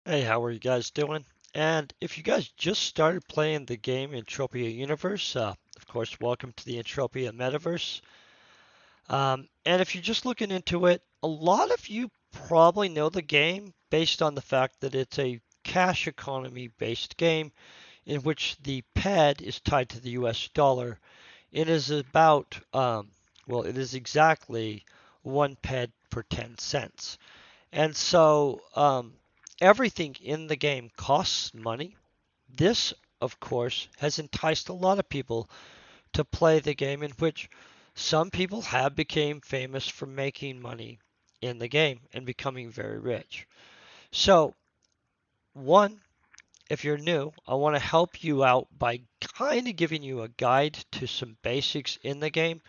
Hey, how are you guys doing? And if you guys just started playing the game Entropia Universe, of course, welcome to the Entropia Metaverse. And if you're just looking into it, a lot of you probably know the game based on the fact that it's a cash economy based game in which the PED is tied to the US dollar. It is about, it is exactly one PED per 10 cents. And so everything in the game costs money. This, of course, has enticed a lot of people to play the game, in which some people have become famous for making money in the game and becoming very rich. So, one, if you're new, I want to help you out by kind of giving you a guide to some basics in the game.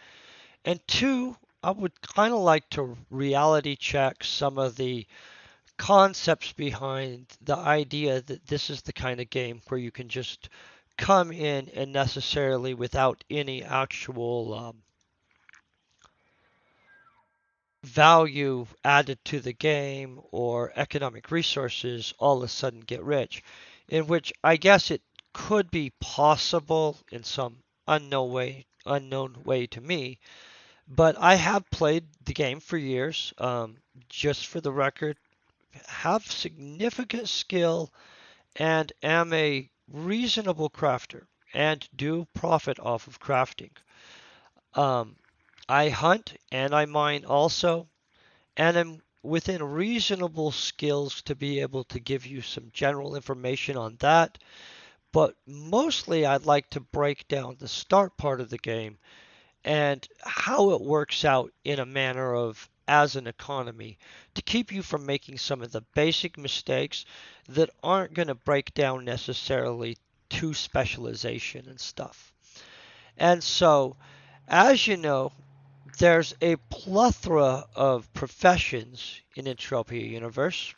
And two, I would kind of like to reality check some of the concepts behind the idea that this is the kind of game where you can just come in and necessarily without any actual value added to the game or economic resources all of a sudden get rich, in which I guess it could be possible in some unknown way to me. But I have played the game for years. Just for the record, have significant skill and am a reasonable crafter and do profit off of crafting. Um, I hunt and I mine also, and am within reasonable skills to be able to give you some general information on that. But mostly, I'd like to break down the start part of the game and how it works out in a manner of as an economy to keep you from making some of the basic mistakes that aren't going to break down necessarily to specialization and stuff. And so, as you know, there's a plethora of professions in Entropia Universe.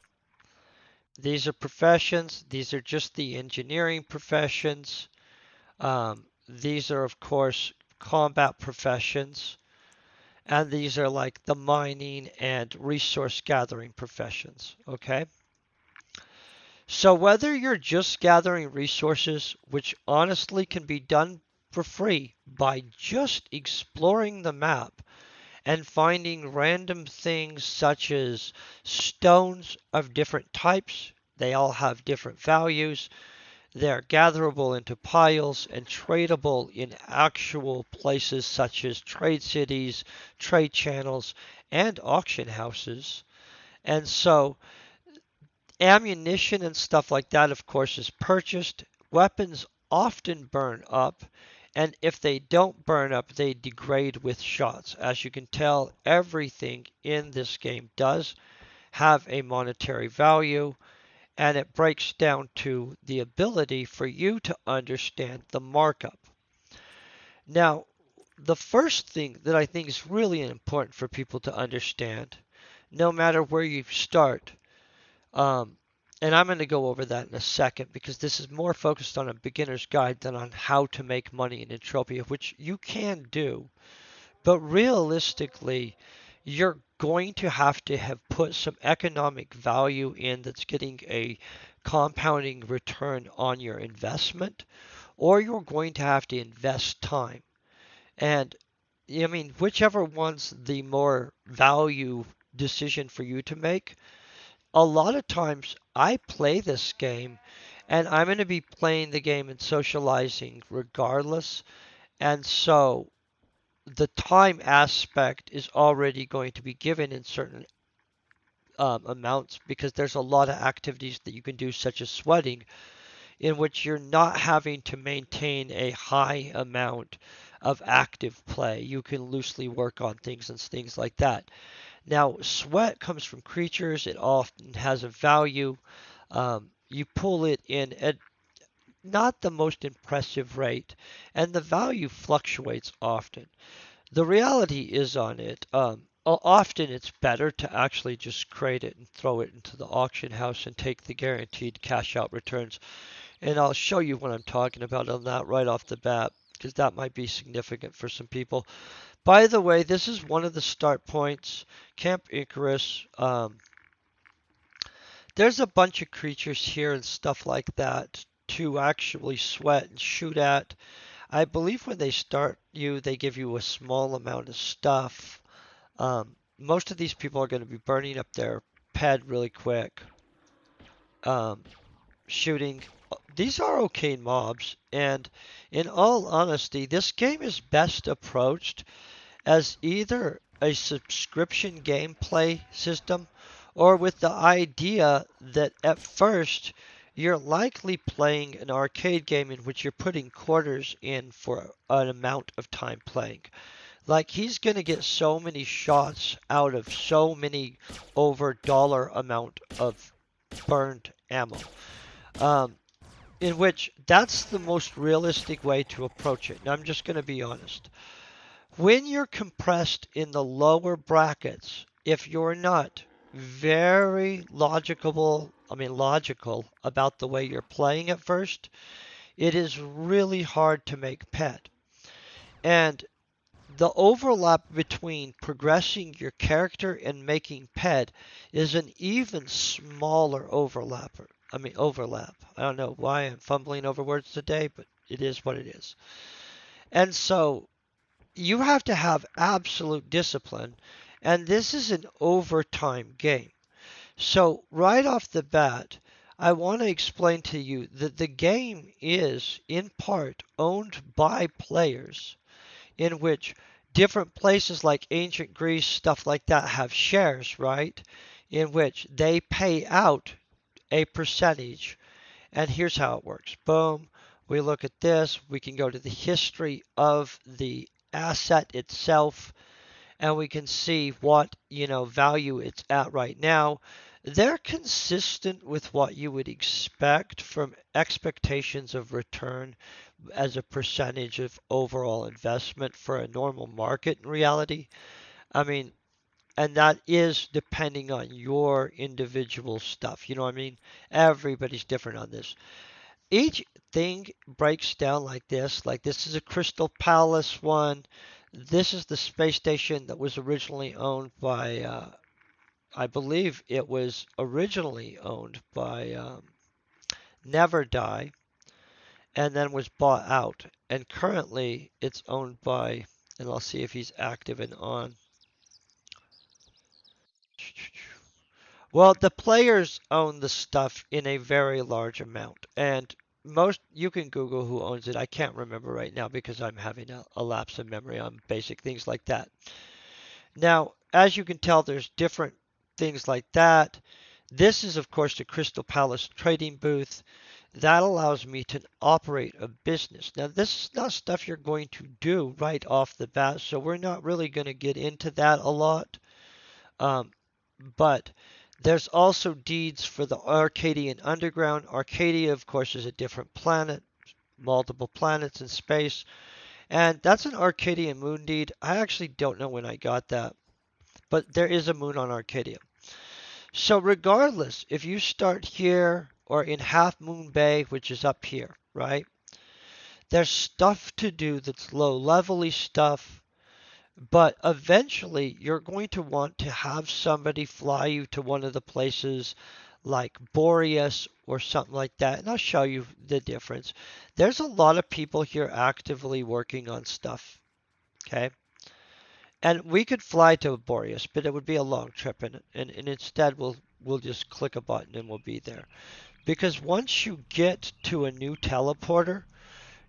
These are professions, these are just the engineering professions. These are, of course, combat professions. And these are like the mining and resource gathering professions, okay? So whether you're just gathering resources, which honestly can be done for free by just exploring the map and finding random things such as stones of different types, they all have different values. They're gatherable into piles and tradable in actual places such as trade cities, trade channels, and auction houses. And so ammunition and stuff like that, of course, is purchased. Weapons often burn up, and if they don't burn up, they degrade with shots. As you can tell, everything in this game does have a monetary value, and it breaks down to the ability for you to understand the markup. Now, the first thing that I think is really important for people to understand, no matter where you start, um, and I'm going to go over that in a second because this is more focused on a beginner's guide than on how to make money in Entropia, which you can do. But realistically, you're going to have put some economic value in that's getting a compounding return on your investment, or you're going to have to invest time. And I mean, whichever one's the more value decision for you to make, a lot of times I play this game and I'm going to be playing the game and socializing regardless. And so the time aspect is already going to be given in certain amounts because there's a lot of activities that you can do, such as sweating, in which you're not having to maintain a high amount of active play. You can loosely work on things and things like that. Now, sweat comes from creatures, it often has a value. You pull it in at not the most impressive rate, and the value fluctuates often. The reality is on it. Often it's better to actually just create it and throw it into the auction house and take the guaranteed cash out returns. And I'll show you what I'm talking about on that right off the bat because that might be significant for some people. By the way, this is one of the start points, Camp Icarus. There's a bunch of creatures here and stuff like that to actually sweat and shoot at. I believe when they start you, they give you a small amount of stuff. Most of these people are going to be burning up their ped really quick. Um, Shooting. These are okay mobs, and in all honesty, this game is best approached as either a subscription gameplay system or with the idea that at first you're likely playing an arcade game in which you're putting quarters in for an amount of time playing. Like he's going to get so many shots out of so many over dollar amount of burned ammo. Um, in which that's the most realistic way to approach it. And I'm just going to be honest. When you're compressed in the lower brackets, if you're not very logical about the way you're playing at first, it is really hard to make pet. And the overlap between progressing your character and making pet is an even smaller overlap. I don't know why I'm fumbling over words today, but it is what it is. And so you have to have absolute discipline, and this is an overtime game. So, right off the bat, I want to explain to you that the game is, in part, owned by players, in which different places like ancient Greece, stuff like that, have shares, right? In which they pay out a percentage. And here's how it works. Boom. We look at this. We can go to the history of the asset itself, and we can see what, value it's at right now. They're consistent with what you would expect from expectations of return as a percentage of overall investment for a normal market in reality. I mean, and that is depending on your individual stuff. You know what I mean? Everybody's different on this. Each thing breaks down like this. Like this is a Crystal Palace one. This is the space station that was originally owned by, I believe it was originally owned by Never Die and then was bought out. And currently it's owned by, and I'll see if he's active and on. Well, the players own the stuff in a very large amount, and most you can Google who owns it. I can't remember right now because I'm having a lapse of memory on basic things like that. Now, as you can tell, there's different things like that. This is, of course, the Crystal Palace trading booth. That allows me to operate a business. Now, this is not stuff you're going to do right off the bat, so we're not really going to get into that a lot. But there's also deeds for the Arcadian Underground. Arcadia, of course, is a different planet, multiple planets in space. And that's an Arcadian moon deed. I actually don't know when I got that, but there is a moon on Arcadia. So regardless, if you start here or in Half Moon Bay, which is up here, right? There's stuff to do that's low levely stuff, but eventually you're going to want to have somebody fly you to one of the places like Boreas or something like that, and I'll show you the difference. There's a lot of people here actively working on stuff, okay? And we could fly to Boreas, but it would be a long trip, and instead we'll just click a button and we'll be there. Because once you get to a new teleporter,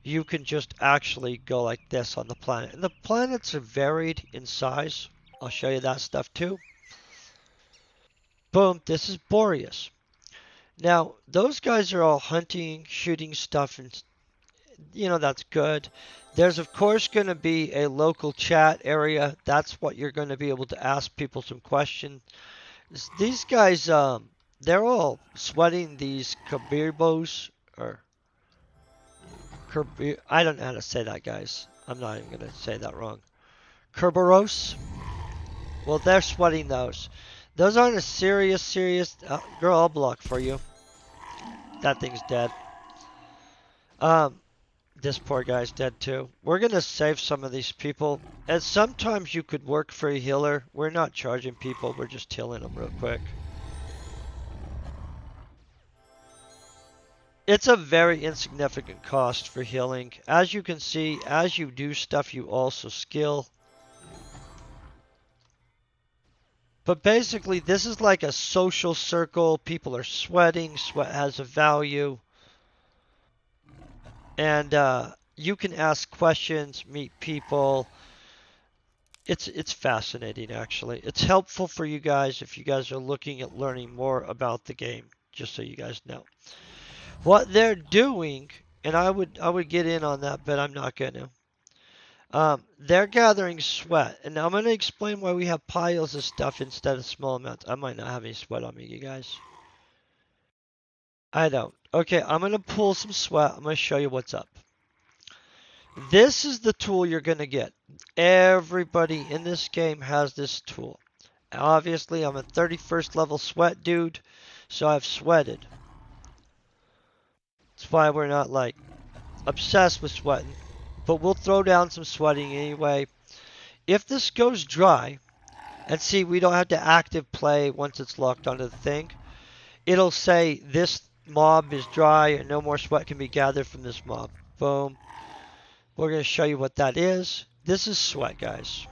you can just actually go like this on the planet. And the planets are varied in size. I'll show you that stuff too. Boom, this is Boreas. Now, those guys are all hunting, shooting stuff, and that's good. There's of course going to be a local chat area. That's what you're going to be able to ask people some questions. These guys, they're all sweating these Kabirbos, or I don't know how to say that, guys. I'm not even going to say that wrong. Kerberos. Well, they're sweating those. Those aren't a serious. Girl, I'll block for you. That thing's dead. This poor guy's dead too. We're going to save some of these people. And sometimes you could work for a healer. We're not charging people. We're just healing them real quick. It's a very insignificant cost for healing. As you can see, as you do stuff, you also skill. But basically, this is like a social circle. People are sweating. Sweat has a value. And you can ask questions, meet people. It's fascinating, actually. It's helpful for you guys if you guys are looking at learning more about the game, just so you guys know. What they're doing, and I would get in on that, but I'm not going to. They're gathering sweat, and I'm going to explain why we have piles of stuff instead of small amounts. I might not have any sweat on me, you guys. I don't. Okay, I'm going to pull some sweat. I'm going to show you what's up. This is the tool you're going to get. Everybody in this game has this tool. Obviously, I'm a 31st level sweat dude, so I've sweated. That's why we're not like obsessed with sweating, but we'll throw down some sweating anyway. If this goes dry, and see, we don't have to active play once it's locked onto the thing. It'll say this mob is dry and no more sweat can be gathered from this mob. Boom. We're going to show you what that is. This is sweat, guys.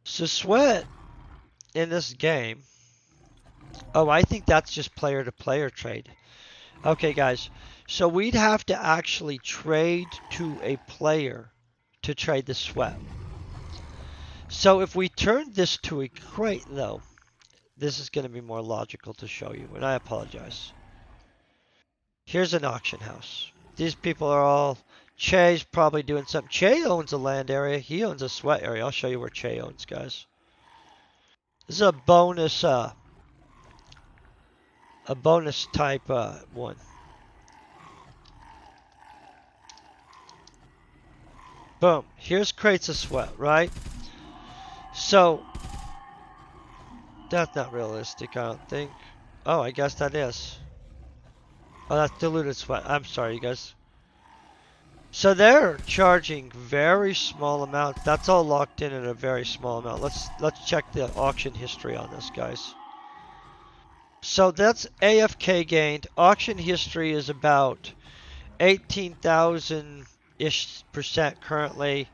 So sweat in this game. Oh, I think that's just player to player trade. Okay, guys. So we'd have to actually trade to a player to trade the sweat. So if we turn this to a crate, though, this is going to be more logical to show you, and I apologize. Here's an auction house. These people are all... Che's probably doing something. Che owns a land area. He owns a sweat area. I'll show you where Che owns, guys. This is a bonus type one. Boom. Here's crates of sweat, right? So, that's not realistic, I don't think. Oh, I guess that is. Oh, that's diluted sweat. I'm sorry, you guys. So they're charging very small amounts. That's all locked in at a very small amount. Let's check the auction history on this, guys. So that's AFK gained. Auction history is about 18,000-ish percent currently.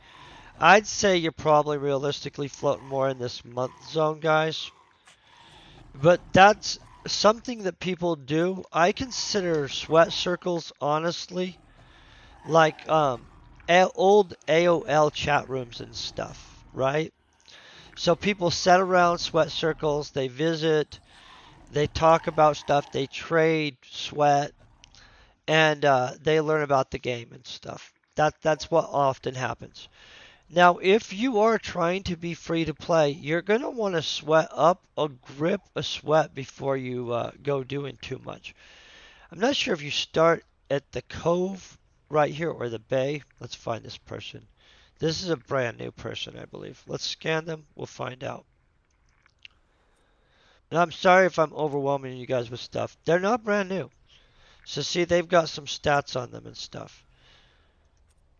I'd say you're probably realistically floating more in this month zone, guys. But that's something that people do. I consider sweat circles, honestly, like old AOL chat rooms and stuff, right? So people sit around sweat circles, they visit, they talk about stuff, they trade sweat, and they learn about the game and stuff. That's what often happens. Now, if you are trying to be free to play, you're going to want to sweat up a grip of sweat before you go doing too much. I'm not sure if you start at the cove right here or the bay. Let's find this person. This is a brand new person, I believe. Let's scan them. We'll find out. And I'm sorry if I'm overwhelming you guys with stuff. They're not brand new. So see, they've got some stats on them and stuff.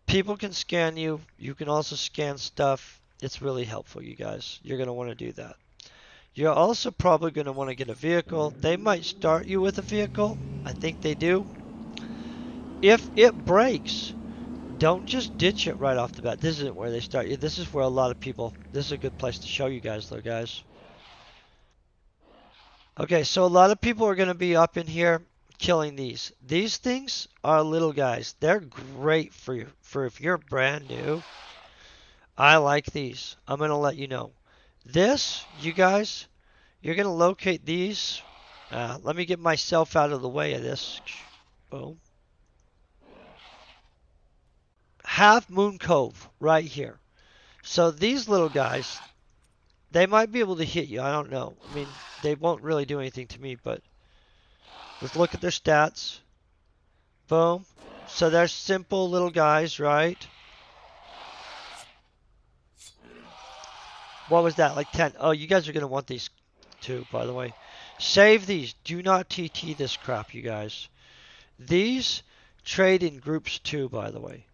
People can scan you. You can also scan stuff. It's really helpful, you guys. You're going to want to do that. You're also probably going to want to get a vehicle. They might start you with a vehicle. I think they do. If it breaks, don't just ditch it right off the bat. This isn't where they start you. This is where a lot of people... This is a good place to show you guys, though, guys. Okay, so a lot of people are going to be up in here killing these. These things are little guys. They're great for you. For if you're brand new, I like these. I'm going to let you know. This, you guys, you're going to locate these. Let me get myself out of the way of this. Boom. Half Moon Cove right here. So these little guys, they might be able to hit you. I don't know. I mean, they won't really do anything to me, but let's look at their stats. Boom. So they're simple little guys, right? What was that? Like 10. Oh, you guys are going to want these too, by the way. Save these. Do not TT this crap, you guys. These trade in groups too, by the way.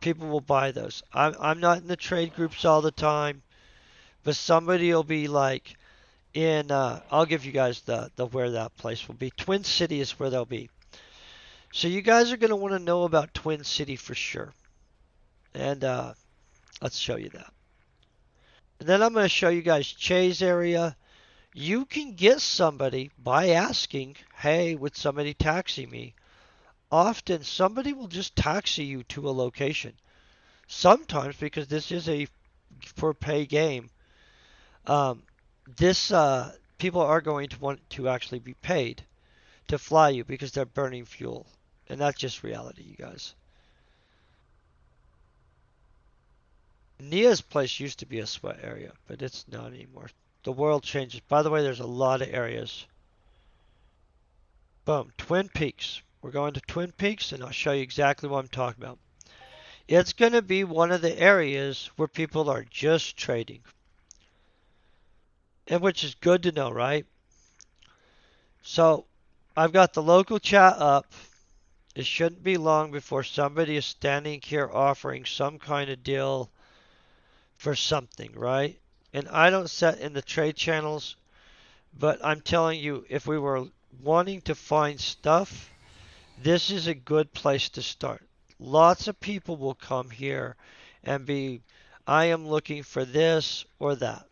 People will buy those. I'm not in the trade groups all the time, but somebody will be like in, I'll give you guys the where that place will be. Twin City is where they'll be. So you guys are going to want to know about Twin City for sure. And let's show you that. And then I'm going to show you guys Che's area. You can get somebody by asking, hey, would somebody taxi me? Often somebody will just taxi you to a location. Sometimes, because this is a for pay game, um, this people are going to want to actually be paid to fly you because they're burning fuel. And that's just reality, you guys. Nia's place used to be a sweat area, but it's not anymore. The world changes. By the way, there's a lot of areas. Boom, Twin Peaks. We're going to Twin Peaks, and I'll show you exactly what I'm talking about. It's going to be one of the areas where people are just trading, and which is good to know, right? So I've got the local chat up. It shouldn't be long before somebody is standing here offering some kind of deal for something, right? And I don't set in the trade channels, but I'm telling you, if we were wanting to find stuff, this is a good place to start. Lots of people will come here and be, I am looking for this or that.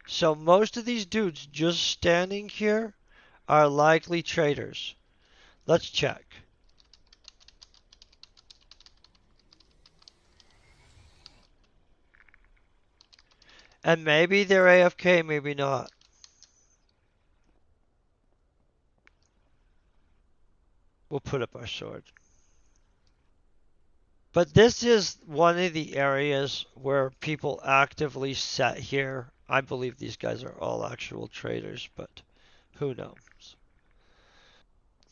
So most of these dudes just standing here are likely traders. Let's check. And maybe they're AFK, maybe not. We'll put up our sword. But this is one of the areas where people actively set here. I believe these guys are all actual traders, but who knows?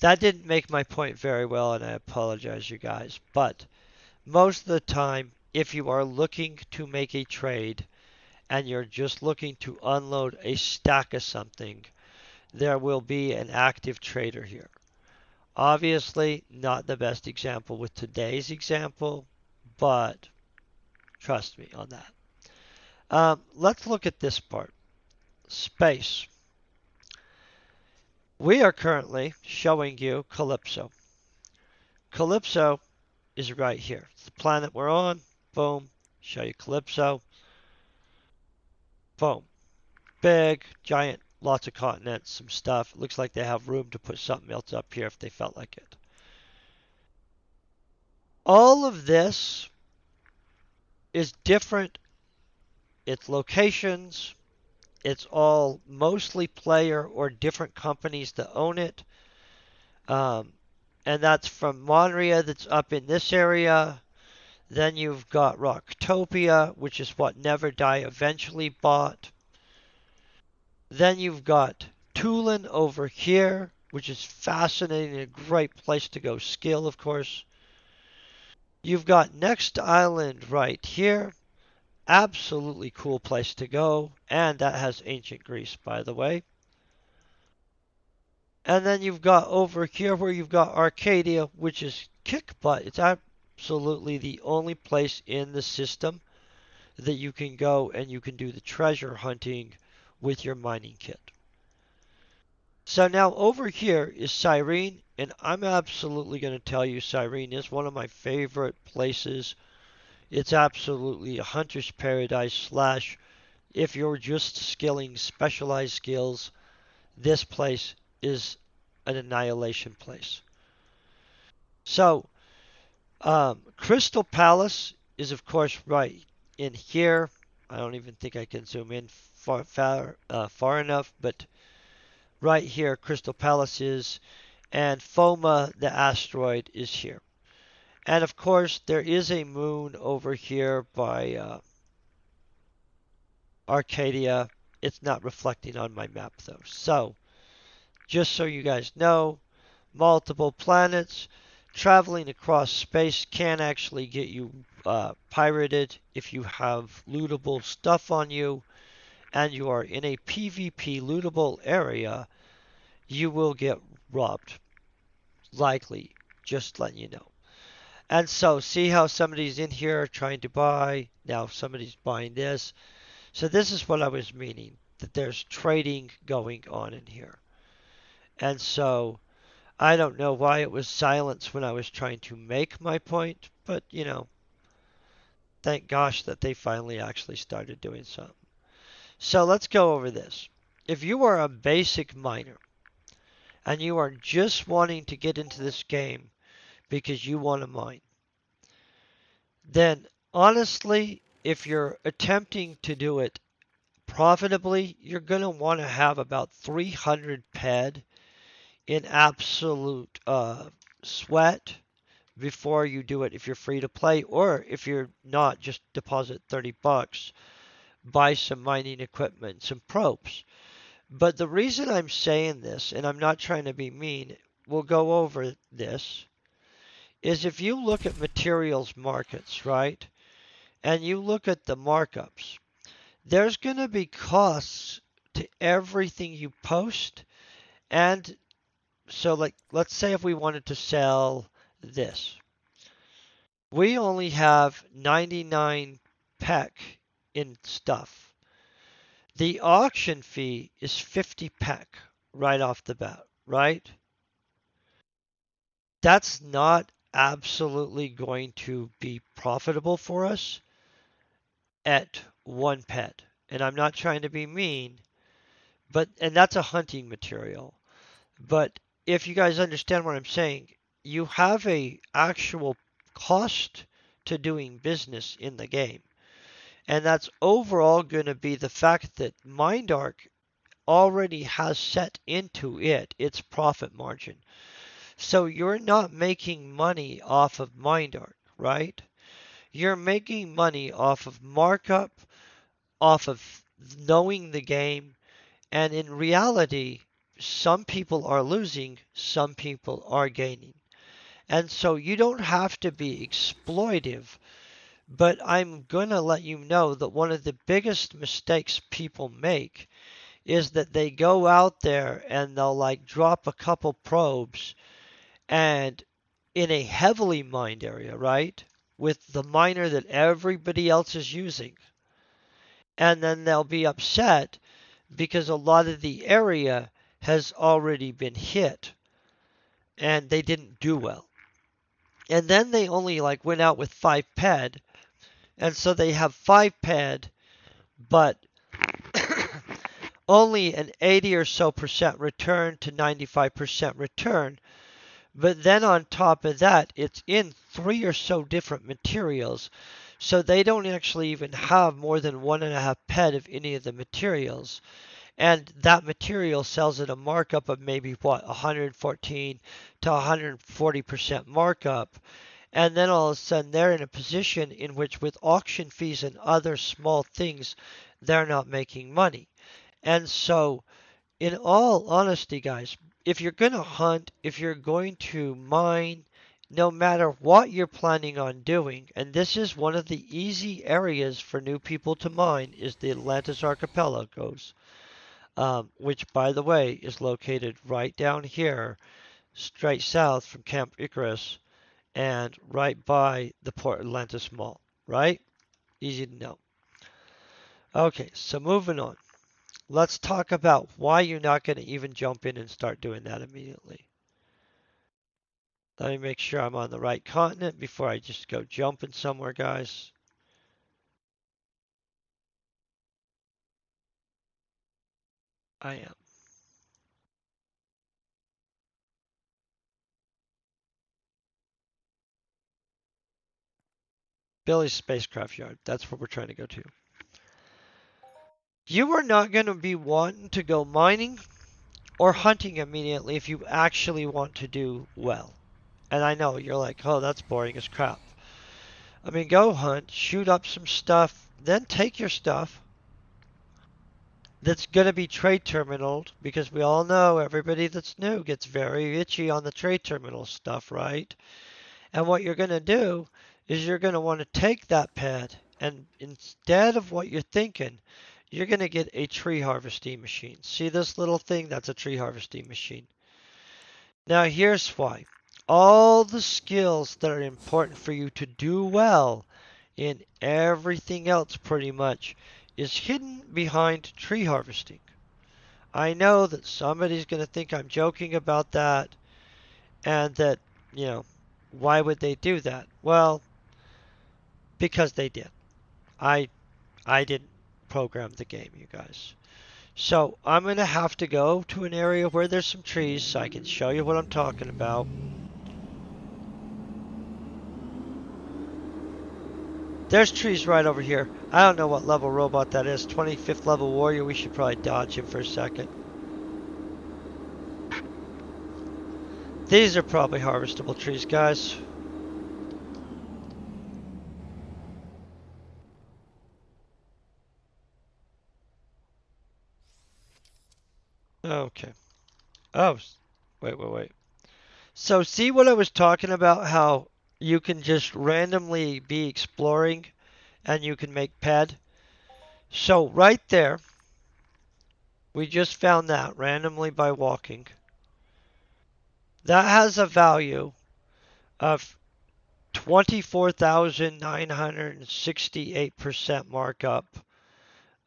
That didn't make my point very well, and I apologize, you guys. But most of the time, if you are looking to make a trade and you're just looking to unload a stack of something, there will be an active trader here. Obviously, not the best example with today's example, but trust me on that. Let's look at this part. Space. We are currently showing you Calypso. Calypso is right here. It's the planet we're on. Boom. Show you Calypso. Boom. Big, giant, lots of continents, some stuff. It looks like they have room to put something else up here if they felt like it. All of this is different. It's locations. It's all mostly player or different companies that own it. Um, and that's from Monria that's up in this area. Then you've got Rocktopia, which is what Never Die eventually bought. Then you've got Tulin over here, which is fascinating, a great place to go skill, of course. You've got Next Island right here. Absolutely cool place to go. And that has ancient Greece, by the way. And then you've got over here where you've got Arcadia, which is kick butt. It's absolutely the only place in the system that you can go and you can do the treasure hunting with your mining kit. So now over here is Cyrene, and I'm absolutely going to tell you Cyrene is one of my favorite places. It's absolutely a hunter's paradise slash if you're just skilling specialized skills, this place is an annihilation place. So, Crystal Palace is, of course, right in here. I don't even think I can zoom in far enough, but right here, Crystal Palace is, and Foma, the asteroid, is here. And of course, there is a moon over here by Arcadia. It's not reflecting on my map, though. So, just so you guys know, multiple planets. Traveling across space can actually get you pirated if you have lootable stuff on you and you are in a PvP lootable area, you will get robbed. Likely, just letting you know. And so, see how somebody's in here trying to buy, now somebody's buying this. So this is what I was meaning, that there's trading going on in here. And so, I don't know why it was silence when I was trying to make my point, but thank gosh that they finally actually started doing something. So let's go over this. If you are a basic miner and you are just wanting to get into this game because you want to mine, then honestly, if you're attempting to do it profitably, you're going to want to have about 300 ped in absolute sweat before you do it if you're free to play, or if you're not, just deposit 30 bucks, buy some mining equipment, some probes. But the reason I'm saying this, and I'm not trying to be mean, we'll go over this, is if you look at materials markets, right? And you look at the markups, there's going to be costs to everything you post. And so, like, let's say if we wanted to sell this, we only have 99 pec in stuff. The auction fee is 50 pec right off the bat, right? That's not absolutely going to be profitable for us at one pet. And I'm not trying to be mean, and that's a hunting material. But if you guys understand what I'm saying, you have a actual cost to doing business in the game. And that's overall going to be the fact that MindArc already has set into it its profit margin. So you're not making money off of MindArc, right? You're making money off of markup, off of knowing the game, and in reality, some people are losing, some people are gaining. And so you don't have to be exploitive, but I'm going to let you know that one of the biggest mistakes people make is that they go out there and they'll like drop a couple probes and in a heavily mined area, right? With the miner that everybody else is using. And then they'll be upset because a lot of the area has already been hit and they didn't do well. And then they only like went out with 5 ped, and so they have 5 ped, but only an 80 or so percent return to 95% return. But then on top of that, it's in 3 or so different materials. So they don't actually even have more than 1.5 ped of any of the materials. And that material sells at a markup of maybe 114 to 140% markup. And then all of a sudden they're in a position in which with auction fees and other small things, they're not making money. And so in all honesty, guys, if you're going to hunt, if you're going to mine, no matter what you're planning on doing, and this is one of the easy areas for new people to mine, is the Atlantis archipelagos, which, by the way, is located right down here, straight south from Camp Icarus, and right by the Port Atlantis Mall, right? Easy to know. Okay, so moving on. Let's talk about why you're not going to even jump in and start doing that immediately. Let me make sure I'm on the right continent before I just go jumping somewhere, guys. I am. Billy's spacecraft yard. That's where we're trying to go to. You are not going to be wanting to go mining or hunting immediately if you actually want to do well. And I know you're like, oh, that's boring as crap. I mean, go hunt, shoot up some stuff, then take your stuff that's going to be trade terminaled, because we all know everybody that's new gets very itchy on the trade terminal stuff, right? And what you're going to do is you're going to want to take that pad, and instead of what you're thinking, you're going to get a tree harvesting machine. See this little thing? That's a tree harvesting machine. Now here's why. All the skills that are important for you to do well in everything else pretty much is hidden behind tree harvesting. I know that somebody's going to think I'm joking about that, And that, you know, why would they do that? Well, because they did. I I didn't program the game, you guys. So I'm going to have to go to an area where there's some trees so I can show you what I'm talking about. There's trees right over here. I don't know what level robot that is. 25th level warrior. We should probably dodge him for a second. These are probably harvestable trees, guys. Okay. Oh, wait. So see what I was talking about? How you can just randomly be exploring and you can make ped? So right there, we just found that randomly by walking. That has a value of 24,968% markup.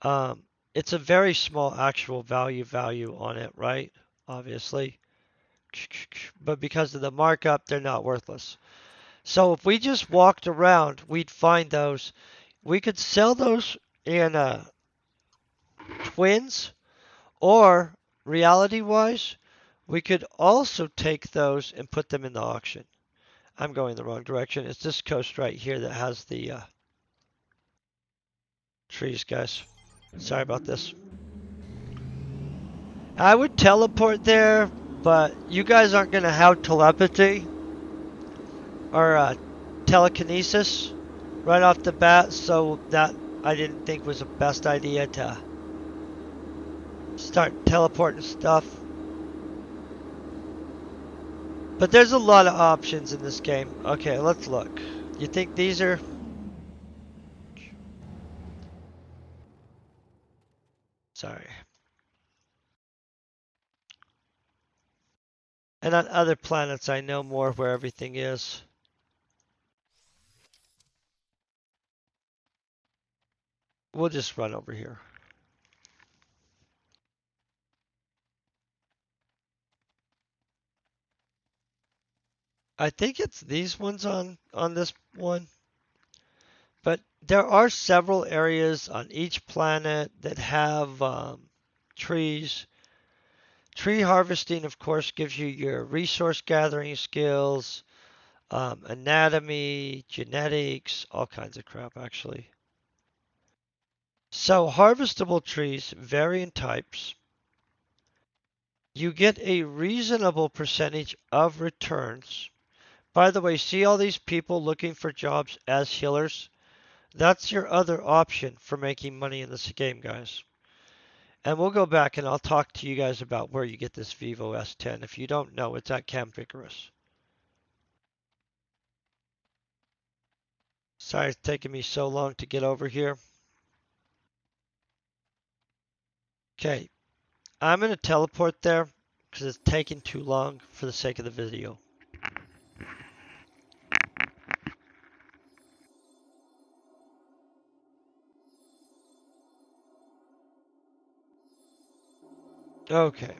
Um, it's a very small actual value on it, right? Obviously. But because of the markup, they're not worthless. So if we just walked around, we'd find those. We could sell those in twins, or reality wise, we could also take those and put them in the auction. I'm going the wrong direction. It's this coast right here that has the trees, guys. Sorry about this. I would teleport there, but you guys aren't going to have telepathy or telekinesis right off the bat, so that I didn't think was the best idea to start teleporting stuff. But there's a lot of options in this game. Okay, let's look. You think these are... Sorry. And on other planets, I know more where everything is. We'll just run over here. I think it's these ones on this one. But there are several areas on each planet that have trees. Tree harvesting, of course, gives you your resource gathering skills, anatomy, genetics, all kinds of crap, actually. So, harvestable trees vary in types. You get a reasonable percentage of returns. By the way, see all these people looking for jobs as healers? That's your other option for making money in this game, guys. And we'll go back and I'll talk to you guys about where you get this Vivo S10. If you don't know, it's at Camp Icarus. Sorry it's taking me so long to get over here. Okay, I'm going to teleport there because it's taking too long for the sake of the video. Okay.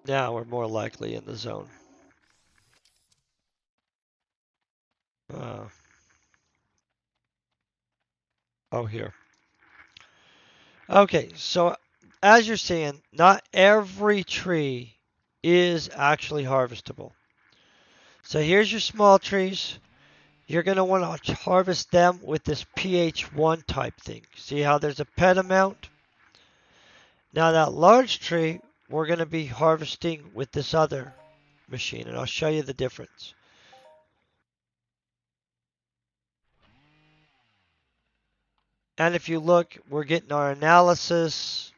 Now we're more likely in the zone. Uh, oh, here. Okay, so as you're seeing, not every tree is actually harvestable. So here's your small trees. You're going to want to harvest them with this pH1 type thing. See how there's a pet amount? Now that large tree, we're going to be harvesting with this other machine, and I'll show you the difference. And if you look, we're getting our analysis,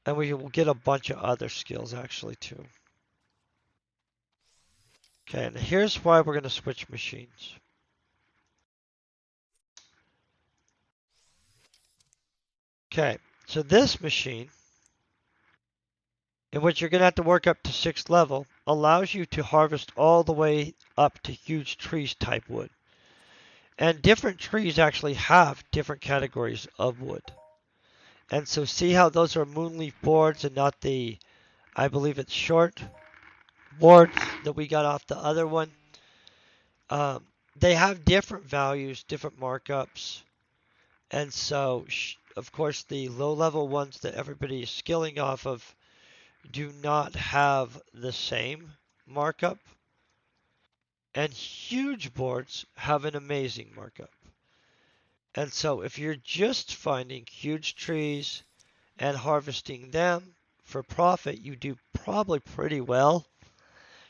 and we will get a bunch of other skills actually too. Okay, and here's why we're going to switch machines. Okay, so this machine in which you're going to have to work up to 6th level, allows you to harvest all the way up to huge trees type wood. And different trees actually have different categories of wood. And so see how those are moonleaf boards and not the, I believe it's short boards that we got off the other one. Um, they have different values, different markups. And so, of course, the low level ones that everybody is skilling off of do not have the same markup. And huge boards have an amazing markup. And so if you're just finding huge trees and harvesting them for profit, you do probably pretty well.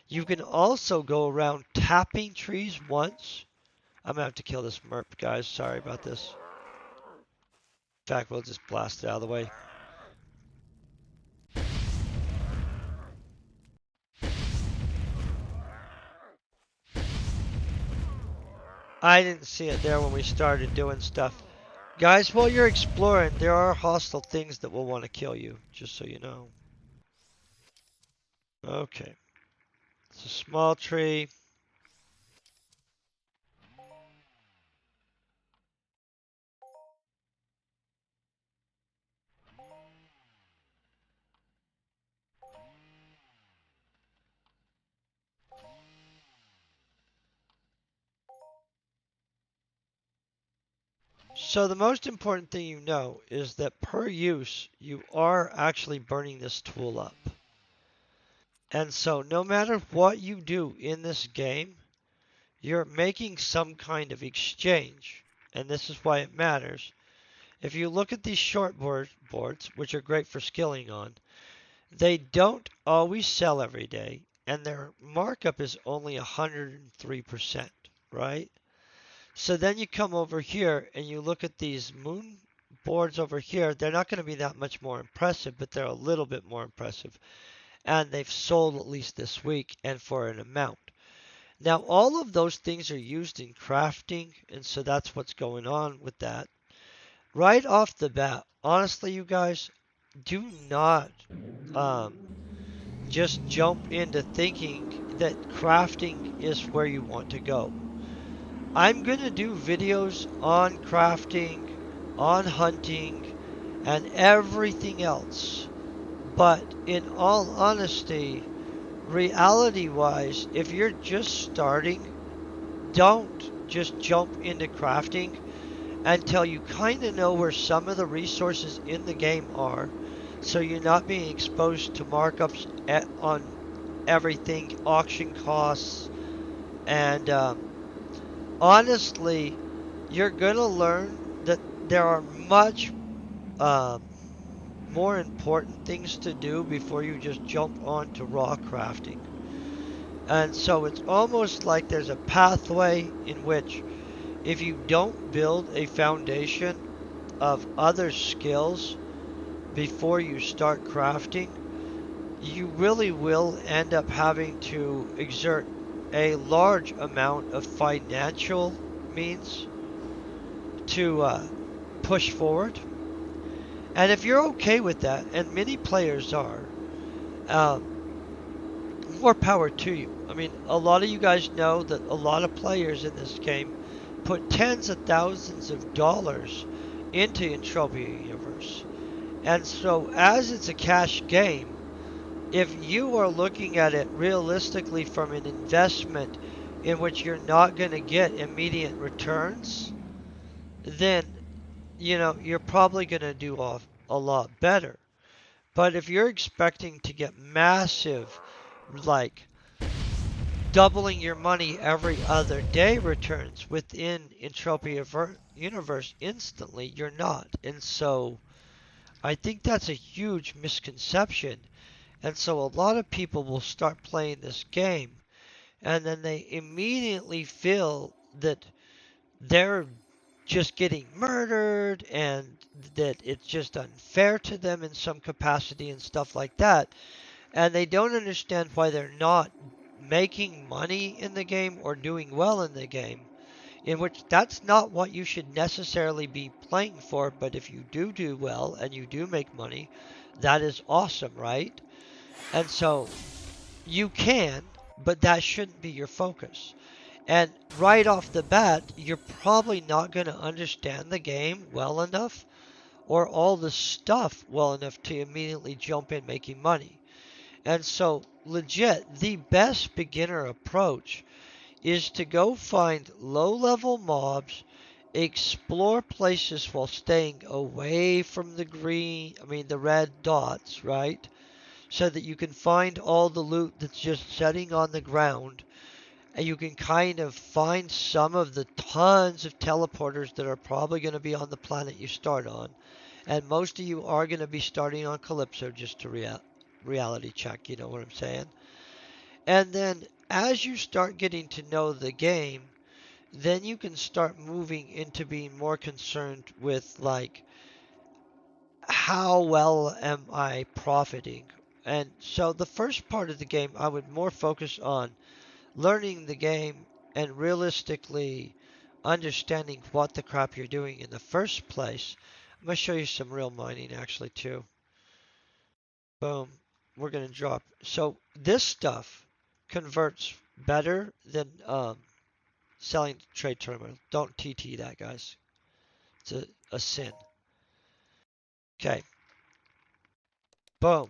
You can also go around tapping trees once. I'm gonna have to kill this merp, guys. Sorry about this. In fact, we'll just blast it out of the way. I didn't see it there when we started doing stuff. Guys, while you're exploring, there are hostile things that will want to kill you, just so you know. Okay. It's a small tree. So the most important thing you know is that per use, you are actually burning this tool up. And so no matter what you do in this game, you're making some kind of exchange. And this is why it matters. If you look at these short boards, which are great for skilling on, they don't always sell every day, and their markup is only 103%, right? So then you come over here and you look at these moon boards over here. They're not going to be that much more impressive, but they're a little bit more impressive. And they've sold at least this week and for an amount. Now, all of those things are used in crafting, and so that's what's going on with that. Right off the bat, honestly, you guys, do not um, just jump into thinking that crafting is where you want to go. I'm going to do videos on crafting, on hunting, and everything else. But in all honesty, reality wise, if you're just starting, don't just jump into crafting until you kind of know where some of the resources in the game are, so you're not being exposed to markups on everything, auction costs, and honestly, you're going to learn that there are much um, more important things to do before you just jump onto raw crafting. And so it's almost like there's a pathway in which if you don't build a foundation of other skills before you start crafting, you really will end up having to exert a large amount of financial means to push forward. And if you're okay with that, and many players are, um, more power to you. I mean, a lot of you guys know that a lot of players in this game put tens of thousands of dollars into Entropia Universe. And so, as it's a cash game, if you are looking at it realistically from an investment in which you're not going to get immediate returns, then you're probably going to do a lot better. But if you're expecting to get massive, like doubling your money every other day returns within Entropia Universe instantly, you're not. And so I think that's a huge misconception. And so a lot of people will start playing this game and then they immediately feel that they're just getting murdered and that it's just unfair to them in some capacity and stuff like that. And they don't understand why they're not making money in the game or doing well in the game, in which that's not what you should necessarily be playing for. But if you do well and you do make money, that is awesome, right? And so you can, but that shouldn't be your focus. And right off the bat, you're probably not going to understand the game well enough or all the stuff well enough to immediately jump in making money. And so, legit, the best beginner approach is to go find low level mobs, explore places while staying away from the red dots, right? So that you can find all the loot that's just sitting on the ground, and you can kind of find some of the tons of teleporters that are probably going to be on the planet you start on. And most of you are going to be starting on Calypso, just to reality check, you know what I'm saying? And then as you start getting to know the game, then you can start moving into being more concerned with, like, how well am I profiting? And so the first part of the game, I would more focus on learning the game and realistically understanding what the crap you're doing in the first place. I'm going to show you some real mining actually too. Boom. We're going to drop. So this stuff converts better than selling trade terminal. Don't TT that, guys. It's a sin. Okay. Boom.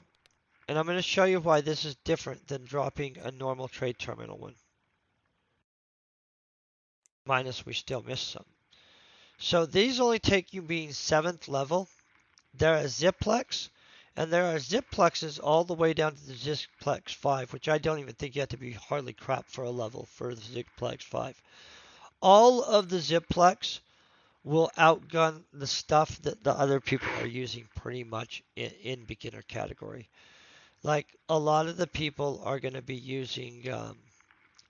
And I'm going to show you why this is different than dropping a normal trade terminal one. Minus we still missed some. So these only take you being 7th level. There are Ziplex, and there are Ziplexes all the way down to the Ziplex 5, which I don't even think you have to be hardly crap for a level for the Ziplex 5. All of the Ziplex will outgun the stuff that the other people are using pretty much in beginner category. Like a lot of the people are going to be using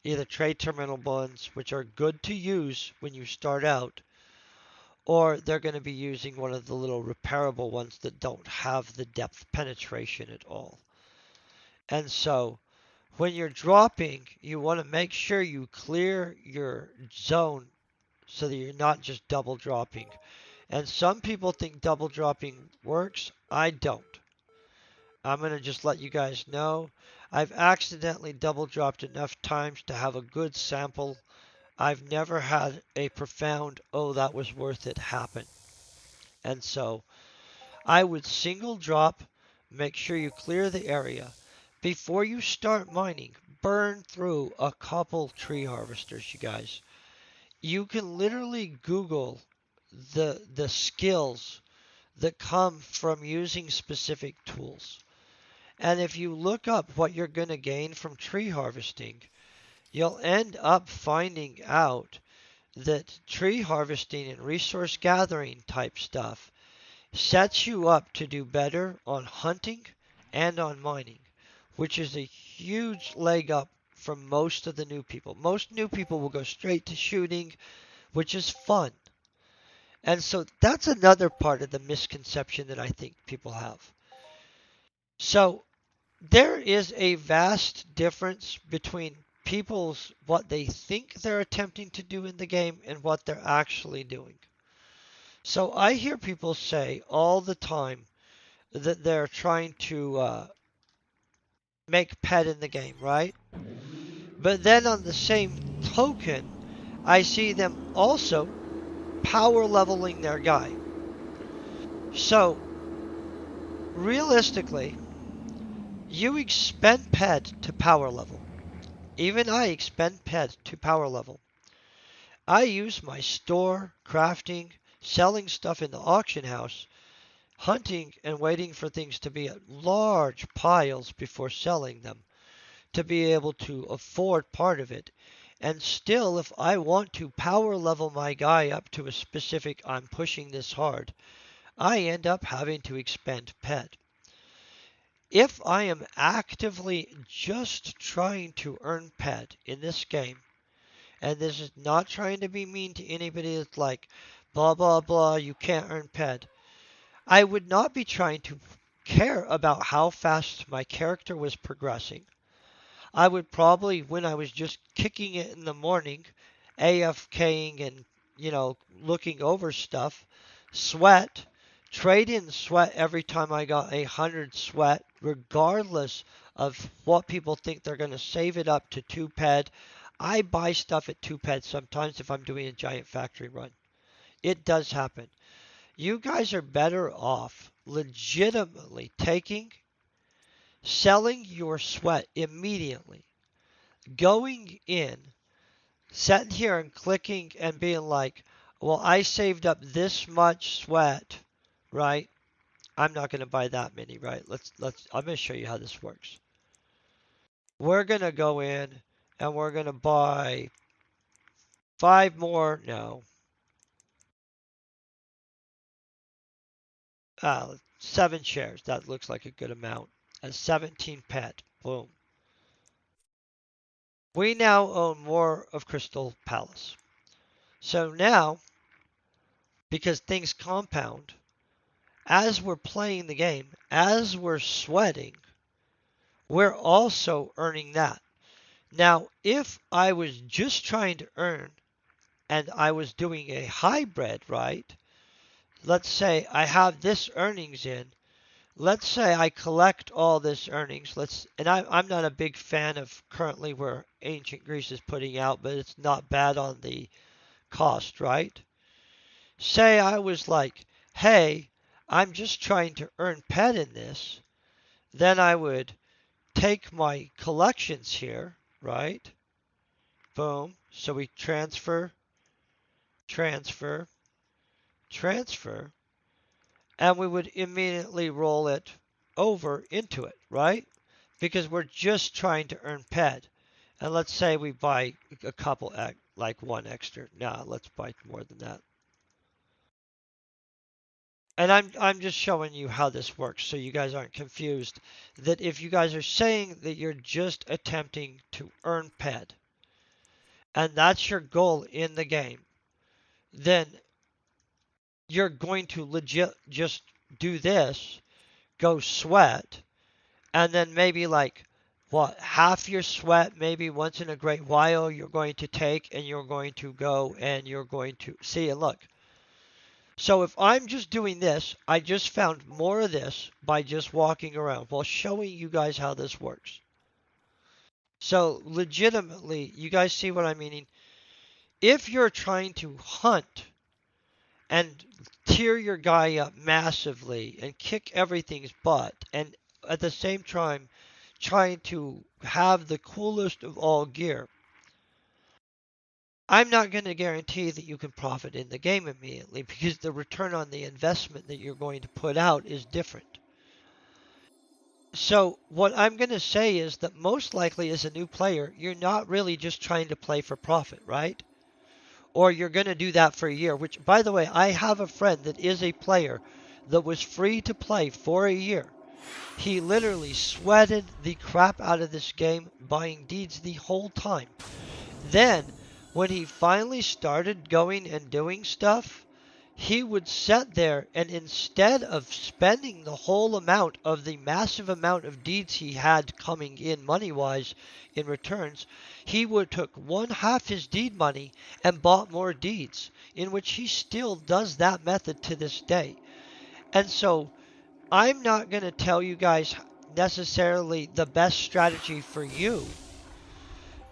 either trade terminal ones, which are good to use when you start out, or they're going to be using one of the little repairable ones that don't have the depth penetration at all. And so when you're dropping, you want to make sure you clear your zone so that you're not just double dropping. And some people think double dropping works. I don't. I'm going to just let you guys know. I've accidentally double dropped enough times to have a good sample. I've never had a profound, oh, that was worth it happen. And so I would single drop, make sure you clear the area. Before you start mining, burn through a couple tree harvesters, you guys. You can literally Google the skills that come from using specific tools. And if you look up what you're going to gain from tree harvesting, you'll end up finding out that tree harvesting and resource gathering type stuff sets you up to do better on hunting and on mining, which is a huge leg up from most of the new people. Most new people will go straight to shooting, which is fun. And so that's another part of the misconception that I think people have. So there is a vast difference between people's what they think they're attempting to do in the game and what they're actually doing. So I hear people say all the time that they're trying to make pet in the game, right? But then on the same token, I see them also power leveling their guy. So realistically, you expend pet to power level. Even I expend pet to power level. I use my store, crafting, selling stuff in the auction house, hunting and waiting for things to be at large piles before selling them to be able to afford part of it. And still, if I want to power level my guy up to a specific, I'm pushing this hard, I end up having to expend pet. If I am actively just trying to earn pet in this game, and this is not trying to be mean to anybody that's like, blah, blah, blah, you can't earn pet, I would not be trying to care about how fast my character was progressing. I would probably, when I was just kicking it in the morning, AFKing and, looking over stuff, sweat, trade in sweat every time I got 100 sweat, regardless of what people think they're going to save it up to 2 ped. I buy stuff at 2 ped sometimes if I'm doing a giant factory run. It does happen. You guys are better off legitimately selling your sweat immediately, going in, sitting here and clicking and being like, well, I saved up this much sweat, right? I'm not going to buy that many, right? I'm going to show you how this works. We're going to go in and we're going to buy 5 more, no, 7 shares. That looks like a good amount. And 17 pet. Boom. We now own more of Crystal Palace. So now, because things compound, as we're playing the game, as we're sweating, we're also earning that. Now, if I was just trying to earn and I was doing a hybrid, right? Let's say I have this earnings in. Let's say I collect all this earnings. I'm not a big fan of currently where ancient Greece is putting out, but it's not bad on the cost, right? Say I was like, hey, I'm just trying to earn pet in this. Then I would take my collections here, right? Boom. So we transfer, transfer, transfer, and we would immediately roll it over into it, right? Because we're just trying to earn ped. And let's say we buy a couple, like 1 extra. Nah, let's buy more than that. And I'm just showing you how this works so you guys aren't confused. That if you guys are saying that you're just attempting to earn ped, and that's your goal in the game, then you're going to legit just do this, go sweat, and then maybe like half your sweat maybe once in a great while you're going to take and you're going to go and you're going to see and look. So if I'm just doing this, I just found more of this by just walking around while showing you guys how this works. So legitimately, you guys see what I'm meaning? If you're trying to hunt and tear your guy up massively and kick everything's butt and at the same time trying to have the coolest of all gear, I'm not going to guarantee that you can profit in the game immediately because the return on the investment that you're going to put out is different. So what I'm going to say is that most likely as a new player, you're not really just trying to play for profit, right? Or you're going to do that for a year, which by the way, I have a friend that is a player that was free to play for a year. He literally sweated the crap out of this game, buying deeds the whole time. Then, when he finally started going and doing stuff, he would sit there and instead of spending the whole amount of the massive amount of deeds he had coming in money-wise in returns, he would took 1/2 his deed money and bought more deeds, in which he still does that method to this day. And so I'm not going to tell you guys necessarily the best strategy for you,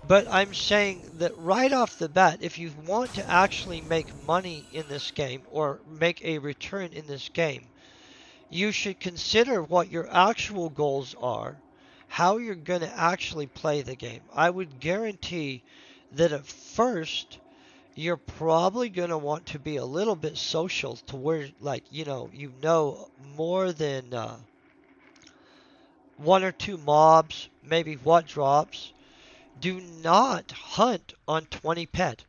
but I'm saying that right off the bat, if you want to actually make money in this game or make a return in this game, you should consider what your actual goals are, how you're going to actually play the game. I would guarantee that at first, you're probably going to want to be a little bit social to where, like, more than 1 or 2 mobs, maybe what drops. Do not hunt on 20 pet.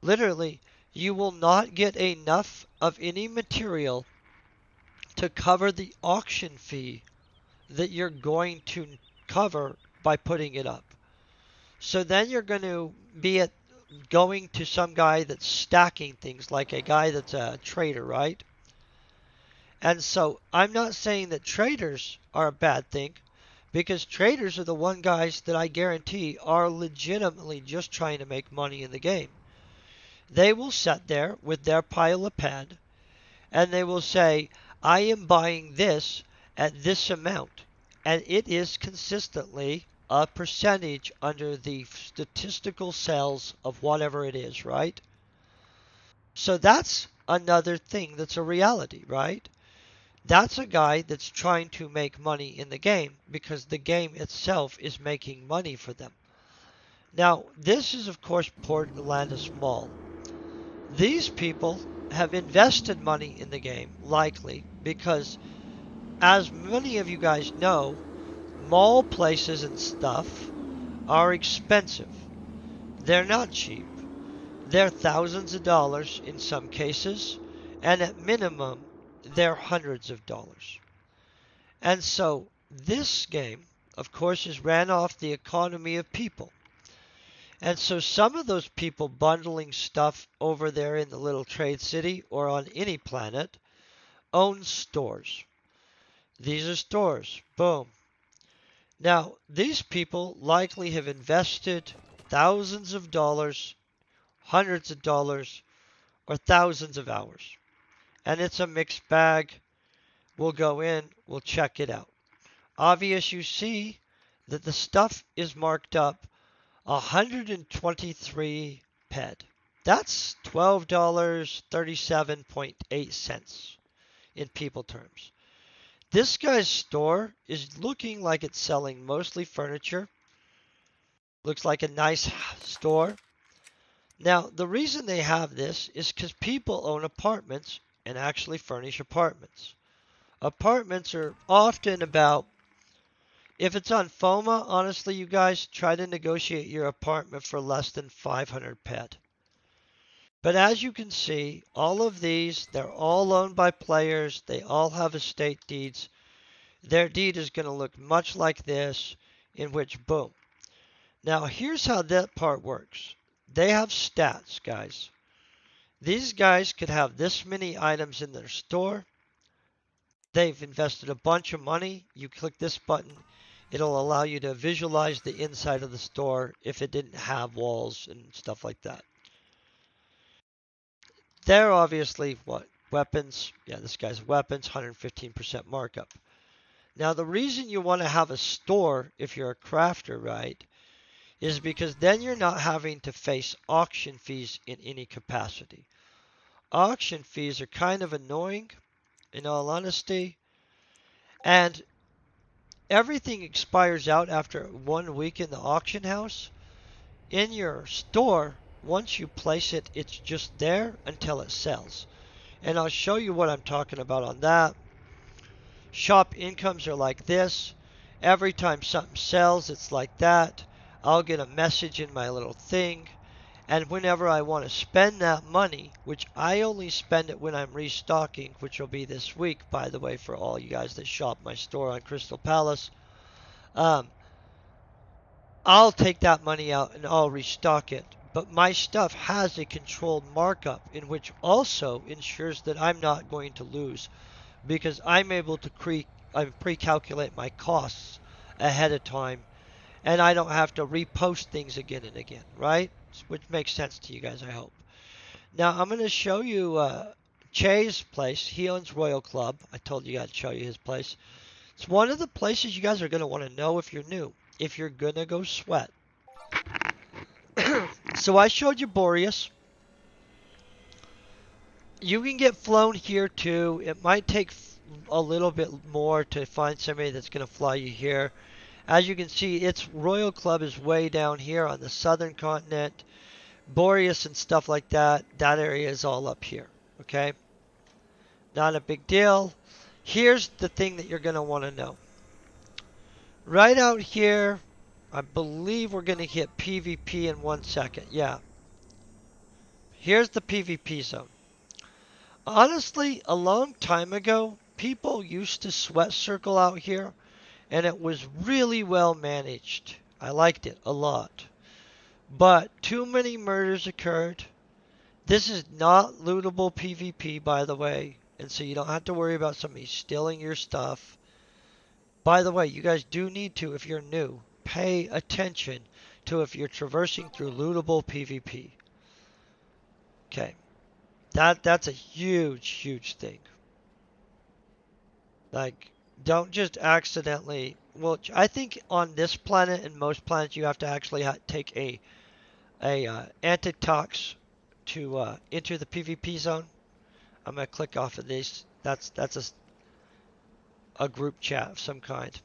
Literally, you will not get enough of any material to cover the auction fee that you're going to cover by putting it up. So then you're going to be going to some guy that's stacking things, like a guy that's a trader, right? And so I'm not saying that traders are a bad thing, because traders are the one guys that I guarantee are legitimately just trying to make money in the game. They will sit there with their pile of pen and they will say, I am buying this at this amount. and it is consistently a percentage under the statistical cells of whatever it is, right? So that's another thing that's a reality, right? That's a guy that's trying to make money in the game because the game itself is making money for them. Now, this is, of course, Port Atlantis Mall. These people have invested money in the game, likely, because, as many of you guys know, mall places and stuff are expensive. They're not cheap. They're thousands of dollars in some cases, and at minimum, they're hundreds of dollars. And so, this game, of course, is ran off the economy of people. And so some of those people bundling stuff over there in the little trade city or on any planet own stores. These are stores. Boom. Now, these people likely have invested thousands of dollars, hundreds of dollars, or thousands of hours. And it's a mixed bag. We'll go in, we'll check it out. Obvious you see that the stuff is marked up 123 ped. That's $12.37.8 in people terms. This guy's store is looking like it's selling mostly furniture. Looks like a nice store. Now, the reason they have this is because people own apartments and actually furnish apartments. Apartments are often about, if it's on FOMA, honestly, you guys, try to negotiate your apartment for less than 500 ped. But as you can see, all of these, they're all owned by players. They all have estate deeds. Their deed is going to look much like this, in which, boom. Now, here's how that part works. They have stats, guys. These guys could have this many items in their store. They've invested a bunch of money. You click this button. It'll allow you to visualize the inside of the store if it didn't have walls and stuff like that. They're obviously, what, weapons? Yeah, this guy's weapons, 115% markup. Now, the reason you want to have a store if you're a crafter, right, is because then you're not having to face auction fees in any capacity. Auction fees are kind of annoying, in all honesty, and everything expires out after 1 week in the auction house. In your store, once you place it, it's just there until it sells. And I'll show you what I'm talking about on that. Shop incomes are like this. Every time something sells, it's like that. I'll get a message in my little thing. And whenever I want to spend that money, which I only spend it when I'm restocking, which will be this week, by the way, for all you guys that shop my store on Crystal Palace, I'll take that money out and I'll restock it. But my stuff has a controlled markup in which also ensures that I'm not going to lose because I'm able to pre-calculate my costs ahead of time and I don't have to repost things again and again, right? Which makes sense to you guys, I hope. Now I'm going to show you Che's place. He owns Royal Club. I told you I'd show you his place. It's one of the places you guys are going to want to know if you're new, if you're going to go sweat. So I showed you Boreas. You can get flown here too. It might take a little bit more to find somebody that's going to fly you here. As you can see, its Royal Club is way down here on the southern continent. Boreas and stuff like that, that area is all up here. Okay? Not a big deal. Here's the thing that you're going to want to know. Right out here, I believe we're going to hit PvP in 1 second. Yeah. Here's the PvP zone. Honestly, a long time ago, people used to sweat circle out here, and it was really well managed. I liked it a lot. But too many murders occurred. This is not lootable PvP, by the way, and so you don't have to worry about somebody stealing your stuff. By the way, you guys do need to, if you're new, pay attention to if you're traversing through lootable PvP. Okay. That's a huge thing. Like, don't just accidentally well, I think on this planet and most planets you have to actually take a antitox to enter the PvP zone. I'm gonna click off of this. That's a group chat of some kind.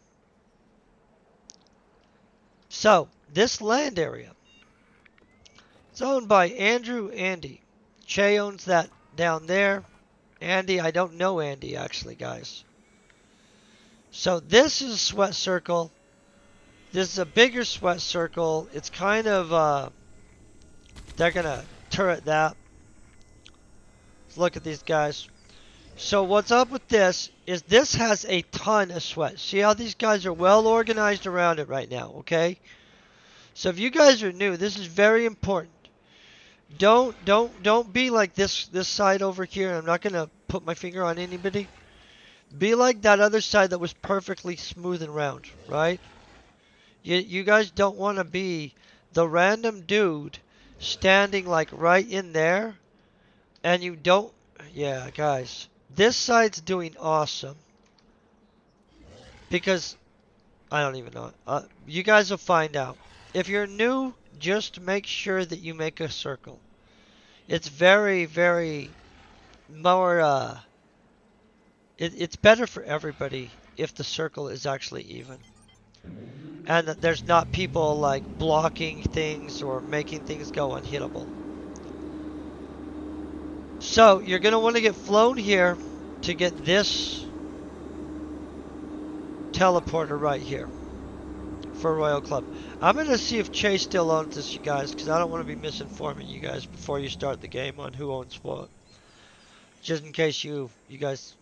So this land area, it's owned by Andrew Andy. Che owns that down there. Andy, I don't know Andy actually, guys. So this is a sweat circle. This is a bigger sweat circle. It's kind of they're gonna turret that. Let's look at these guys. So what's up with this has a ton of sweat. See how these guys are well organized around it right now, okay? So if you guys are new, this is very important. Don't be like this side over here. I'm not gonna put my finger on anybody. Be like that other side that was perfectly smooth and round, right? You guys don't want to be the random dude standing like right in there and you don't. Yeah, guys, this side's doing awesome because I don't even know. You guys will find out. If you're new, just make sure that you make a circle. It's very, very more. It's better for everybody if the circle is actually even, and that there's not people like blocking things or making things go unhittable. So you're gonna want to get flown here to get this teleporter right here for Royal Club. I'm gonna see if Chase still owns this, you guys, because I don't want to be misinforming you guys before you start the game on who owns what. Just in case you guys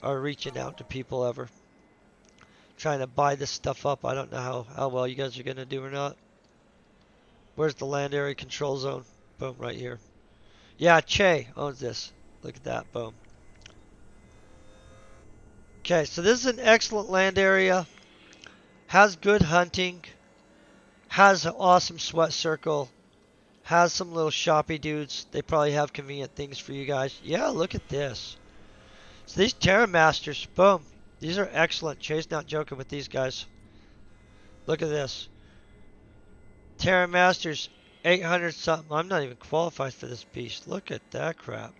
are reaching out to people ever trying to buy this stuff up. I don't know how well you guys are gonna do or not. Where's the land area control zone? Boom, right here. Yeah, Che owns this. Look at that, boom. Okay, so this is an excellent land area. Has good hunting. Has an awesome sweat circle. Has some little shoppy dudes. They probably have convenient things for you guys. Yeah, look at this. So these Terra Masters, boom. These are excellent. Che's not joking with these guys. Look at this. Terra Masters, 800 something. I'm not even qualified for this beast. Look at that crap.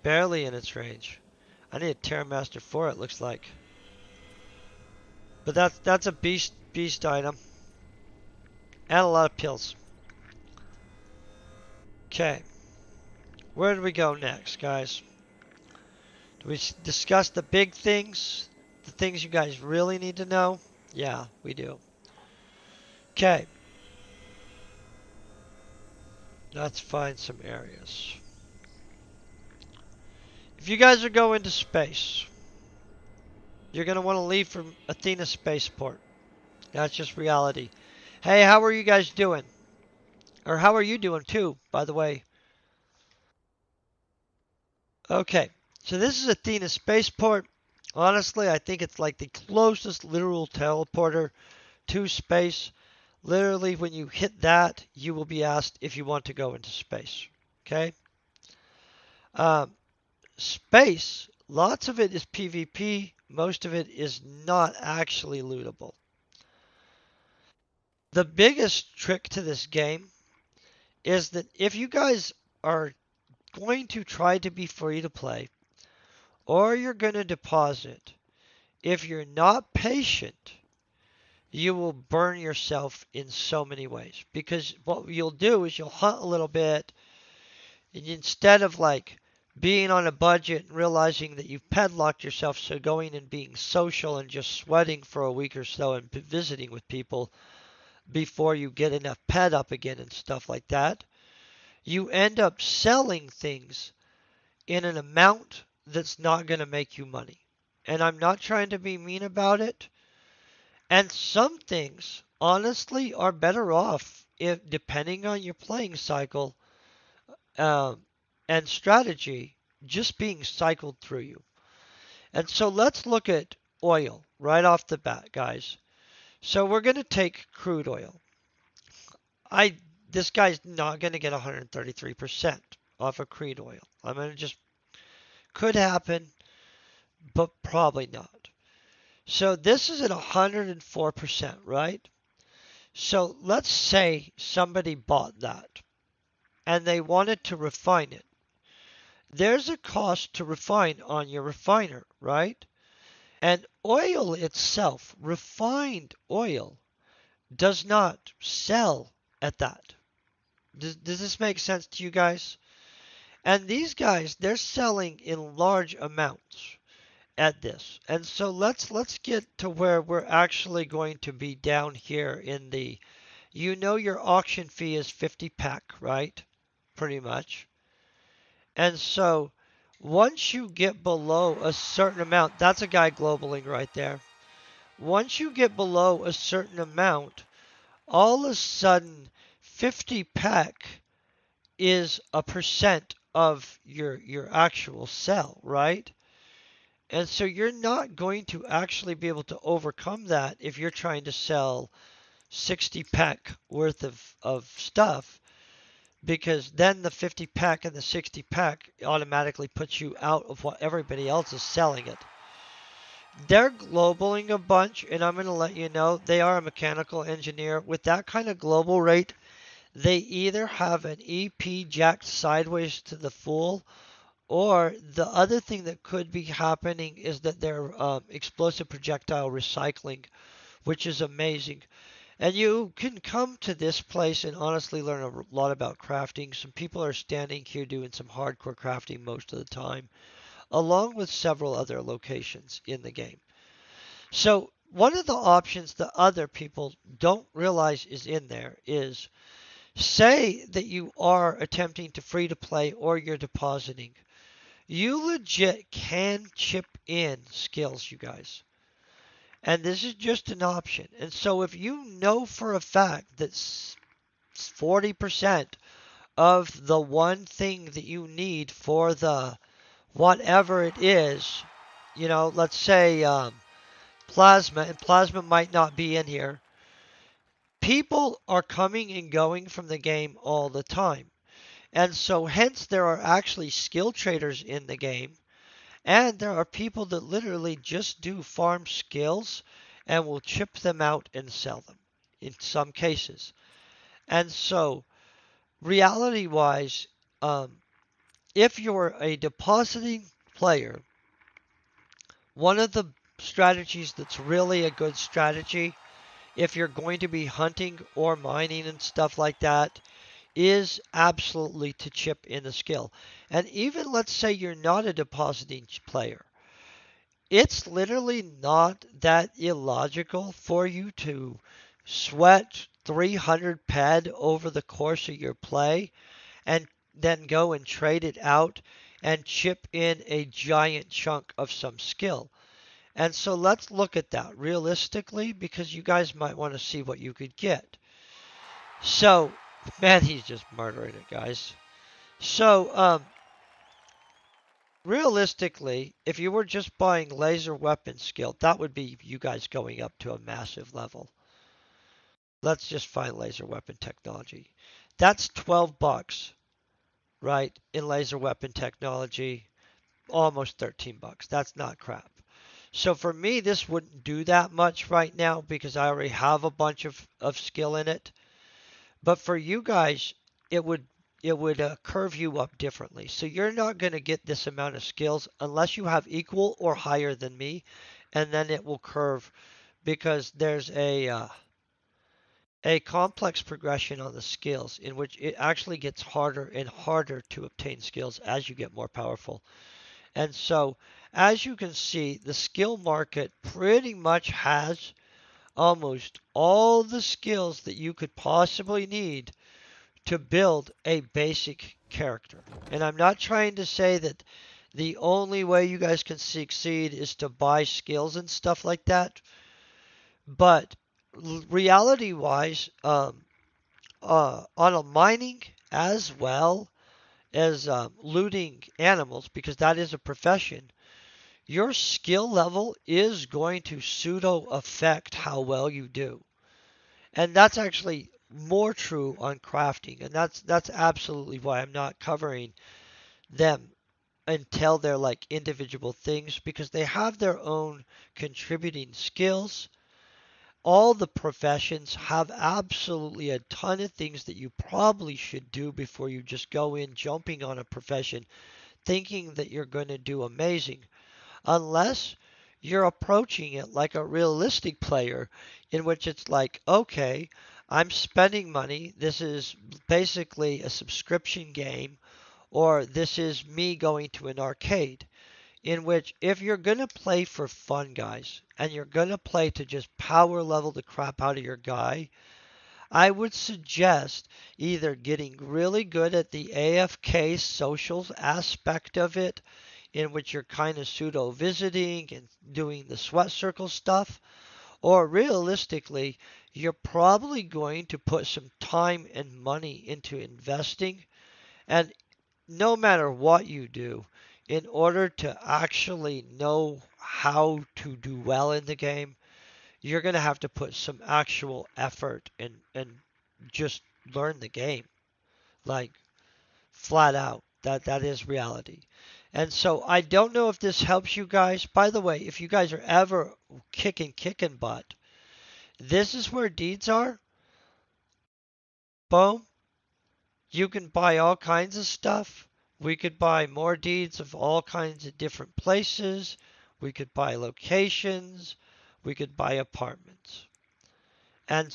Barely in its range. I need a Terra Master 4, it looks like. But that's a beast item. And a lot of pills. Okay. Where do we go next, guys? Do we discuss the big things? The things you guys really need to know? Yeah, we do. Okay. Let's find some areas. If you guys are going to space, you're going to want to leave from Athena Spaceport. That's just reality. Hey, how are you guys doing? Or how are you doing too, by the way? Okay, so this is Athena Spaceport. Honestly, I think it's like the closest literal teleporter to space. Literally, when you hit that, you will be asked if you want to go into space. Okay? Um, Space, lots of it is PvP. Most of it is not actually lootable. The biggest trick to this game is that if you guys are going to try to be free to play, or you're going to deposit, if you're not patient, you will burn yourself in so many ways. Because what you'll do is you'll hunt a little bit, and instead of like being on a budget and realizing that you've padlocked yourself, so going and being social and just sweating for a week or so and visiting with people before you get enough pet up again and stuff like that, you end up selling things in an amount that's not going to make you money. And I'm not trying to be mean about it. And some things, honestly, are better off if, depending on your playing cycle um, and strategy, just being cycled through you. And so let's look at oil right off the bat, guys. So we're going to take crude oil. This guy's not going to get 133% off of crude oil. Could happen, but probably not. So this is at 104%, right? So let's say somebody bought that and they wanted to refine it. There's a cost to refine on your refiner, right? And oil itself, refined oil, does not sell at that. Does this make sense to you guys? And these guys, they're selling in large amounts at this. And so let's get to where we're actually going to be down here in the, your auction fee is 50 pack, right? Pretty much. And so once you get below a certain amount, that's a guy globaling right there. Once you get below a certain amount, all of a sudden 50 pack is a percent of your actual sell, right? And so you're not going to actually be able to overcome that if you're trying to sell 60 pack worth of stuff, because then the 50 pack and the 60 pack automatically puts you out of what everybody else is selling it. They're globaling a bunch, and I'm going to let you know they are a mechanical engineer. With that kind of global rate, they either have an EP jacked sideways to the full, or the other thing that could be happening is that they're explosive projectile recycling, which is amazing. And you can come to this place and honestly learn a lot about crafting. Some people are standing here doing some hardcore crafting most of the time, along with several other locations in the game. So one of the options that other people don't realize is in there is, say that you are attempting to free to play or you're depositing. You legit can chip in skills, you guys. And this is just an option. And so if you know for a fact that 40% of the one thing that you need for the whatever it is, let's say plasma, and plasma might not be in here. People are coming and going from the game all the time. And so hence there are actually skill traders in the game. And there are people that literally just do farm skills and will chip them out and sell them in some cases. And so, reality wise, if you're a depositing player, one of the strategies that's really a good strategy, if you're going to be hunting or mining and stuff like that, is absolutely to chip in a skill. And even let's say you're not a depositing player, it's literally not that illogical for you to sweat 300 ped over the course of your play and then go and trade it out and chip in a giant chunk of some skill. And so let's look at that realistically, because you guys might want to see what you could get. So, man, he's just murdering it, guys. So, realistically, if you were just buying laser weapon skill, that would be you guys going up to a massive level. Let's just find laser weapon technology. That's 12 bucks, right? In laser weapon technology, almost 13 bucks. That's not crap. So for me, this wouldn't do that much right now because I already have a bunch of skill in it. But for you guys, it would curve you up differently. So you're not going to get this amount of skills unless you have equal or higher than me, and then it will curve because there's a complex progression on the skills in which it actually gets harder and harder to obtain skills as you get more powerful. And so, as you can see, the skill market pretty much has almost all the skills that you could possibly need to build a basic character. And I'm not trying to say that the only way you guys can succeed is to buy skills and stuff like that. But reality wise, on a mining as well as looting animals, because that is a profession, your skill level is going to pseudo affect how well you do. And that's actually more true on crafting, and that's absolutely why I'm not covering them until they're like individual things because they have their own contributing skills. All the professions have absolutely a ton of things that you probably should do before you just go in jumping on a profession thinking that you're going to do amazing, unless you're approaching it like a realistic player in which it's like, okay, I'm spending money. This is basically a subscription game, or this is me going to an arcade. In which, if you're going to play for fun, guys, and you're going to play to just power level the crap out of your guy, I would suggest either getting really good at the AFK social aspect of it, in which you're kind of pseudo visiting and doing the sweat circle stuff, or realistically, you're probably going to put some time and money into investing. And no matter what you do, in order to actually know how to do well in the game, you're going to have to put some actual effort and just learn the game. Like, flat out. That is reality. And so I don't know if this helps you guys. By the way, if you guys are ever kicking butt, this is where deeds are. Boom. You can buy all kinds of stuff. We could buy more deeds of all kinds of different places. We could buy locations. We could buy apartments. And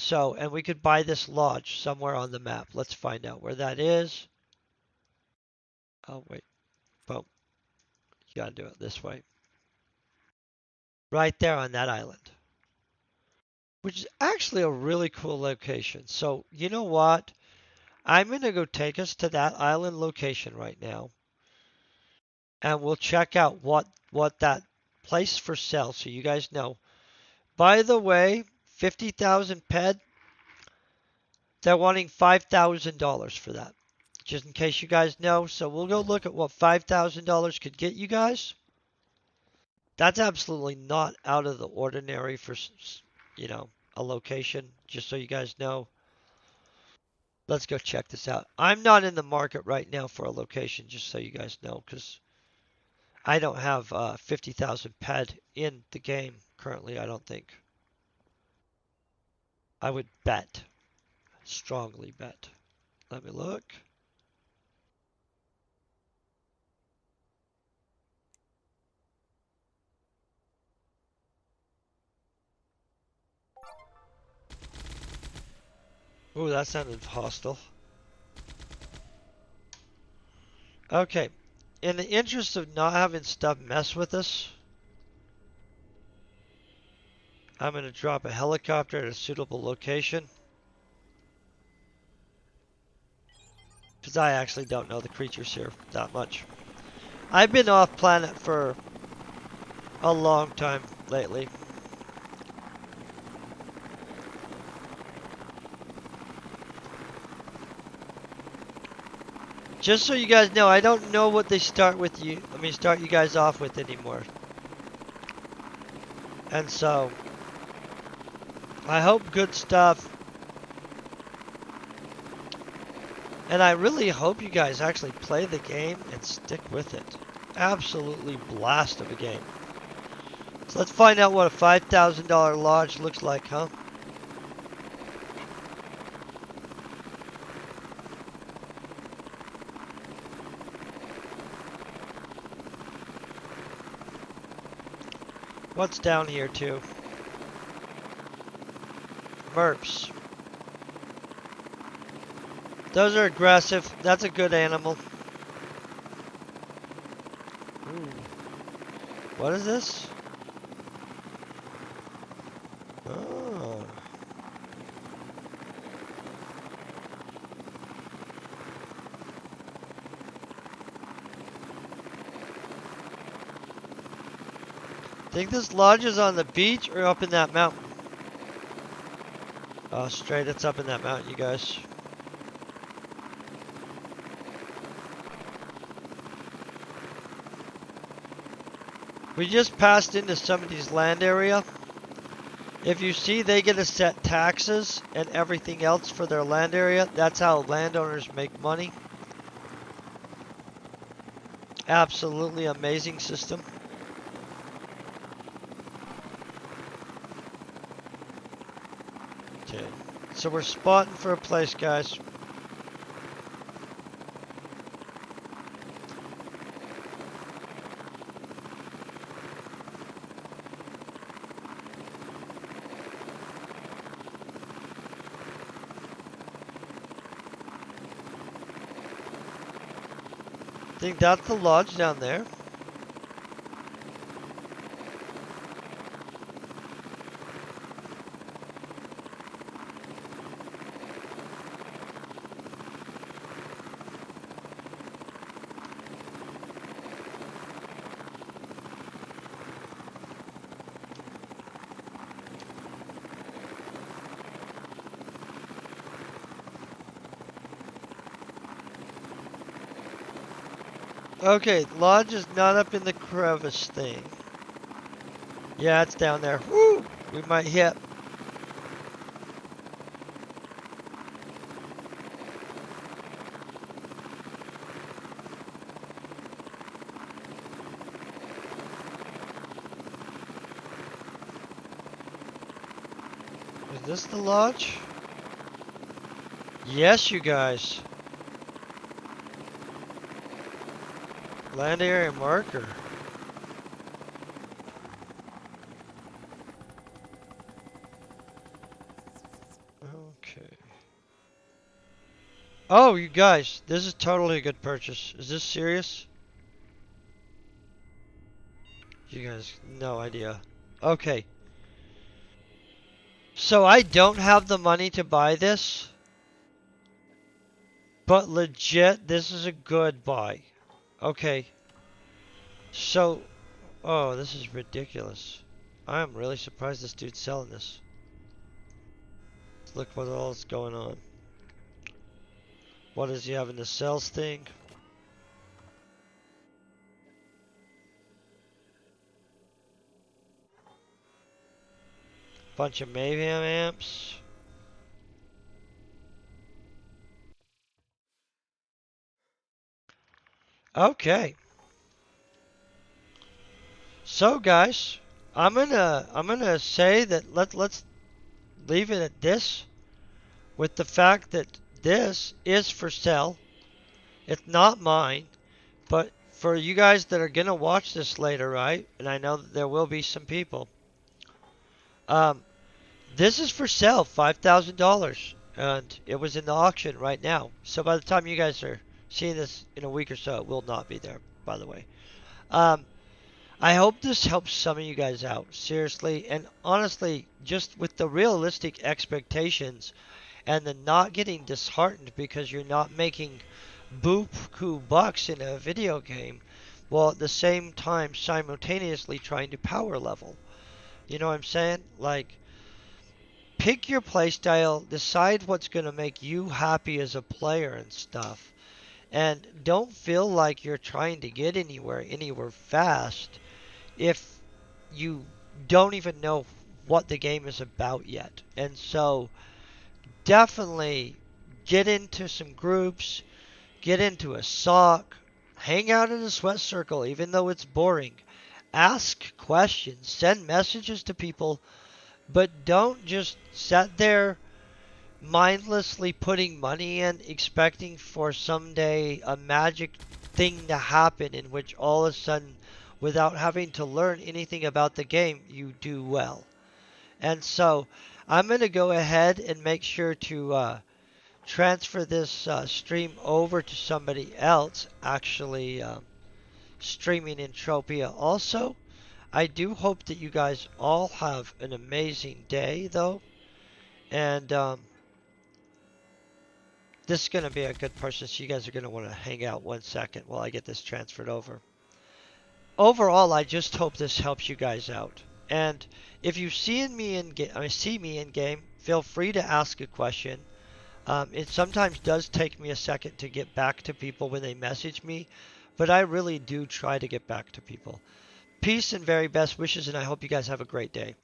we could buy this lodge somewhere on the map. Let's find out where that is. Oh, wait. Boom. You gotta do it this way. Right there on that island. Which is actually a really cool location. So, you know what? I'm gonna go take us to that island location right now. And we'll check out what that place for sale so you guys know. By the way, 50,000 ped, they're wanting $5,000 for that. Just in case you guys know. So we'll go look at what $5,000 could get you guys. That's absolutely not out of the ordinary for, a location, just so you guys know. Let's go check this out. I'm not in the market right now for a location, just so you guys know, because I don't have 50,000 ped in the game currently, I don't think. I would bet, strongly bet. Let me look. Ooh, that sounded hostile. Okay. In the interest of not having stuff mess with us, I'm going to drop a helicopter at a suitable location. Because I actually don't know the creatures here that much. I've been off planet for a long time lately. Just so you guys know, I don't know what they start you guys off with anymore. And so, I hope good stuff. And I really hope you guys actually play the game and stick with it. Absolutely blast of a game. So let's find out what a $5,000 lodge looks like, huh? What's down here too? Merps. Those are aggressive. That's a good animal. Ooh. What is this? Oh. Think this lodge is on the beach or up in that mountain? Oh, straight, it's up in that mountain, you guys. We just passed into somebody's land area. If you see, they get to set taxes and everything else for their land area. That's how landowners make money. Absolutely amazing system. Okay. So we're spotting for a place, guys. Think that's the lodge down there. Okay, lodge is not up in the crevice thing. Yeah, it's down there. Woo! We might hit. Is this the lodge? Yes, you guys. Land area marker. Okay. Oh, you guys, this is totally a good purchase. Is this serious? You guys, no idea. Okay. So I don't have the money to buy this, but legit, this is a good buy. Okay. So, oh, this is ridiculous. I'm really surprised this dude's selling this. Look what all's going on. What does he have in the sales thing? Bunch of Mayhem amps. Okay. So guys, I'm gonna say that let's leave it at this, with the fact that this is for sale. It's not mine, but for you guys that are gonna watch this later, right? And I know that there will be some people. Um, this is for sale, $5,000, and it was in the auction right now. So by the time you guys are seeing this in a week or so, it will not be there, by the way. Um, I hope this helps some of you guys out, seriously, and honestly, just with the realistic expectations and the not getting disheartened because you're not making buku bucks in a video game, while at the same time simultaneously trying to power level. You know what I'm saying? Like, pick your playstyle, decide what's going to make you happy as a player and stuff, and don't feel like you're trying to get anywhere fast if you don't even know what the game is about yet. And so definitely get into some groups, get into a sock, hang out in a sweat circle even though it's boring. Ask questions, send messages to people, but don't just sit there mindlessly putting money in expecting for someday a magic thing to happen in which all of a sudden, without having to learn anything about the game, you do well. And so I'm going to go ahead and make sure to transfer this stream over to somebody else actually streaming Entropia also. I do hope that you guys all have an amazing day though. And this is going to be a good person, so you guys are going to want to hang out 1 second while I get this transferred over. Overall, I just hope this helps you guys out. And if you see me in game, feel free to ask a question. It sometimes does take me a second to get back to people when they message me, but I really do try to get back to people. Peace and very best wishes, and I hope you guys have a great day.